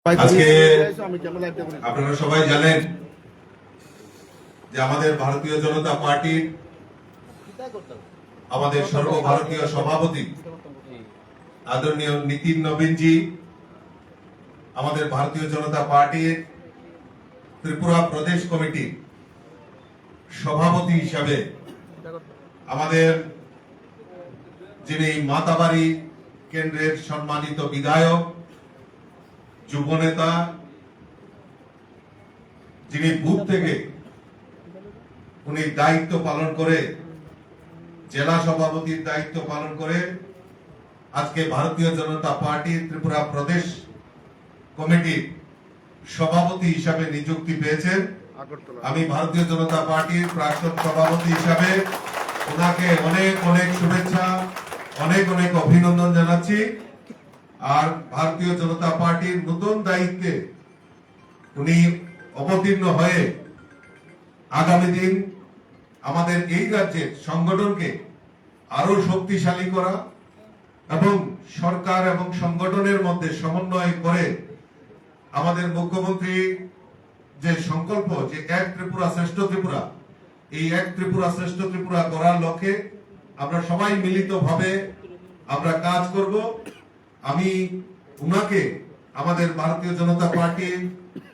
আজকে আপনারা সবাই জানেন যে আমাদের ভারতীয় জনতা পার্টির আমাদের সর্বভারতীয় সভাপতি আদরণীয় নীতিন নবীনজি আমাদের ভারতীয় জনতা পার্টির ত্রিপুরা প্রদেশ কমিটির সভাপতি হিসাবে আমাদের যিনি মাতাবাড়ি কেন্দ্রের সম্মানিত বিধায়ক যুবনেতা যিনি বুথ থেকে উনি দায়িত্ব পালন করে জেলা সভাপতির দায়িত্ব পালন করে আজকে ভারতীয় জনতা পার্টি ত্রিপুরা প্রদেশ কমিটির সভাপতি হিসাবে নিযুক্তি পেয়েছেন। আমি ভারতীয় জনতা পার্টির প্রাক্তন সভাপতি হিসাবে ওনাকে অনেক অনেক শুভেচ্ছা অনেক অনেক অভিনন্দন জানাচ্ছি। আর ভারতীয় জনতা পার্টির নতুন দায়িত্বে উনি অবতীর্ণ হয়ে আগামী দিন আমাদের এই রাজ্যের সংগঠনকে আরো শক্তিশালী করা এবং সরকার এবং সংগঠনের মধ্যে সমন্বয় করে আমাদের মুখ্যমন্ত্রী যে সংকল্প যে এক ত্রিপুরা শ্রেষ্ঠ ত্রিপুরা, এই এক ত্রিপুরা শ্রেষ্ঠ ত্রিপুরা করার লক্ষ্যে আমরা সবাই মিলিতভাবে আমরা কাজ করব। আমি উনাকে আমাদের ভারতীয় জনতা পার্টির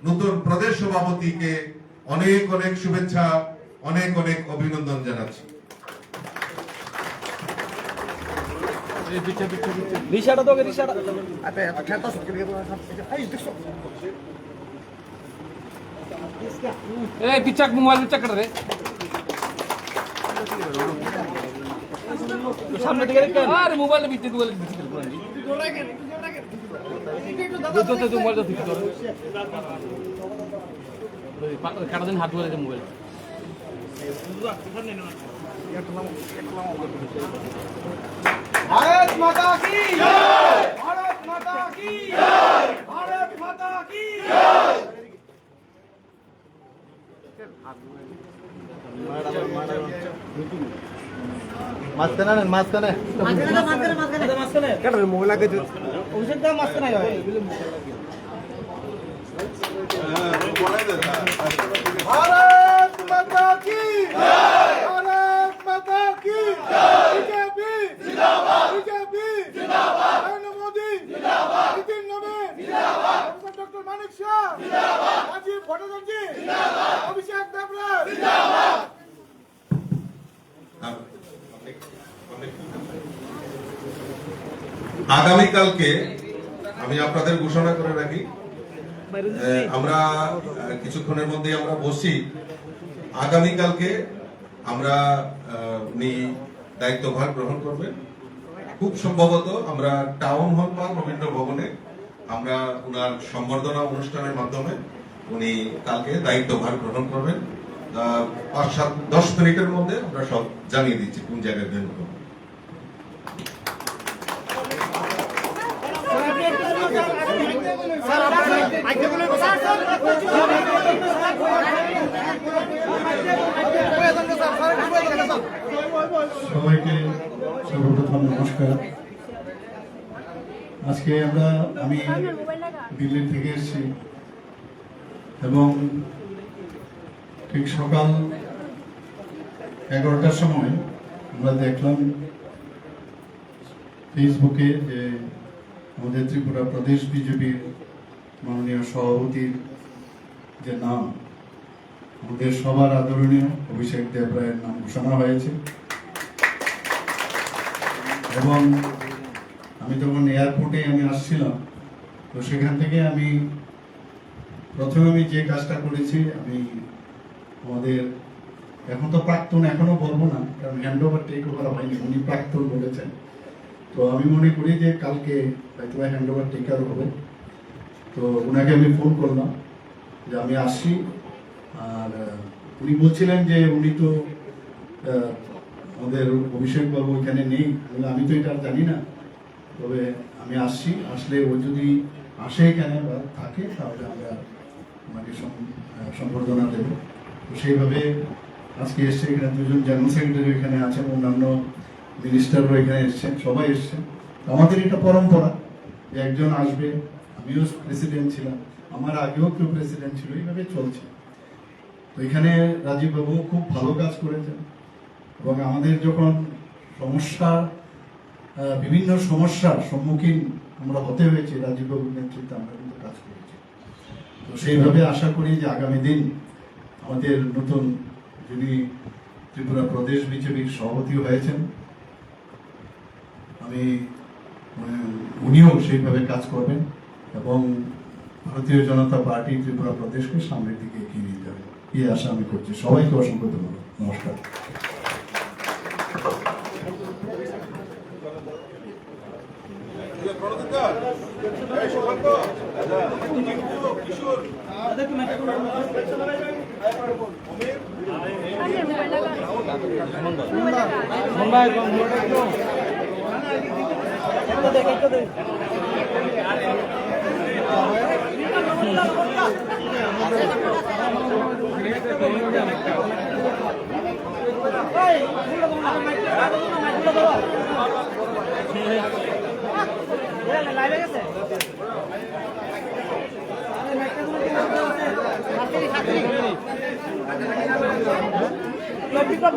নতুন প্রদেশ সভাপতিকে অনেক অনেক শুভেচ্ছা অনেক অনেক অভিনন্দন জানাচ্ছি। সামনে থেকে আরে মোবাইলে বিতে দুয়ালে দিতে পারেন তো মোবাইল তো দিতে পারো কাটা দিন হাত ধরে মোবাইল भारत माता की जय, भारत माता की जय, भारत माता की जय। मास्कने मोबाइल आगे मास्कने भारत माता की जय, भारत माता की जय। बीजेपी जिंदाबाद, बीजेपी जिंदाबाद, नरेंद्र मोदी जिंदाबाद, नितिन नवीन जिंदाबाद, डॉक्टर मानिक शाह जिंदाबाद, राजीव भट्टाचार्य जिंदाबाद, अभिषेक देवराय जिंदाबाद। আগামীকালকে আমি আপনাদের ঘোষণা করে রাখি, আমরা কিছুক্ষণের মধ্যে আমরা বসি। আগামীকালকে আমরা উনি দায়িত্বভার গ্রহণ করবেন। খুব সম্ভবত আমরা টাউন হল বা রবীন্দ্র ভবনে আমরা উনার সম্বর্ধনা অনুষ্ঠানের মাধ্যমে উনি কালকে দায়িত্বভার গ্রহণ করবেন। 5-7-10 মিনিটের মধ্যে আমরা সব জানিয়ে দিচ্ছি কোন জায়গায় ভেন্যু করবো। সবাইকে সর্বপ্রথম নমস্কার। আজকে আমি দিল্লি থেকে এসেছি এবং ঠিক সকাল 11টার সময় আমরা দেখলাম ফেসবুকে যে আমাদের ত্রিপুরা প্রদেশ বিজেপির মাননীয় সভাপতির যে নাম, আমাদের সবার আদরণীয় অভিষেক দেবরায়ের নাম ঘোষণা হয়েছে। এবং আমি তখন এয়ারপোর্টে আসছিলাম, তো সেখান থেকে প্রথমে যে কাজটা করেছি, আমাদের এখন তো প্রাক্তন এখনো বলবো না, কারণ হ্যান্ড ওভার টেক ওভার হয়নি, উনি প্রাক্তন বলেছেন। তো আমি মনে করি যে কালকে হয়তো হ্যান্ড ওভার টেক আর হবে। তো ওনাকে আমি ফোন করলাম যে আমি আসছি। আর উনি বলছিলেন যে উনি তো আমাদের অভিষেক বাবু এখানে নেই। আমি তো এটা জানি না, তবে আমি আসছি, আসলে ও যদি আসে এখানে বা থাকে তাহলে আমরা ওনাকে সম্বর্ধনা দেব। তো সেইভাবে আজকে এসছে। এখানে দুজন জেনারেল সেক্রেটারি এখানে আছেন, অন্যান্য মিনিস্টাররা এখানে এসছেন, সবাই এসছেন। আমাদের এটা পরম্পরা যে একজন আসবে, আমিও প্রেসিডেন্ট ছিলাম, আমার আগেও কেউ প্রেসিডেন্ট ছিল, এইভাবে চলছে। তো এখানে রাজীব বাবু খুব ভালো কাজ করেছেন এবং আমাদের যখন বিভিন্ন সমস্যার সম্মুখীন আমরা হতে হয়েছে, রাজীব বাবুর নেতৃত্বে আমরা কিন্তু কাজ করেছি। তো সেইভাবে আশা করি যে আগামী দিন আমাদের নতুন যিনি ত্রিপুরা প্রদেশ বিজেপির সভাপতি হয়েছেন, উনিও সেইভাবে কাজ করবেন এবং ভারতীয় জনতা পার্টি ত্রিপুরা প্রদেশকে সামনের দিকে এগিয়ে নিয়ে যাবে, এই আশা আমি করছি। সবাইকে অসংখ্য ধন্যবাদ, নমস্কার। Lo pico,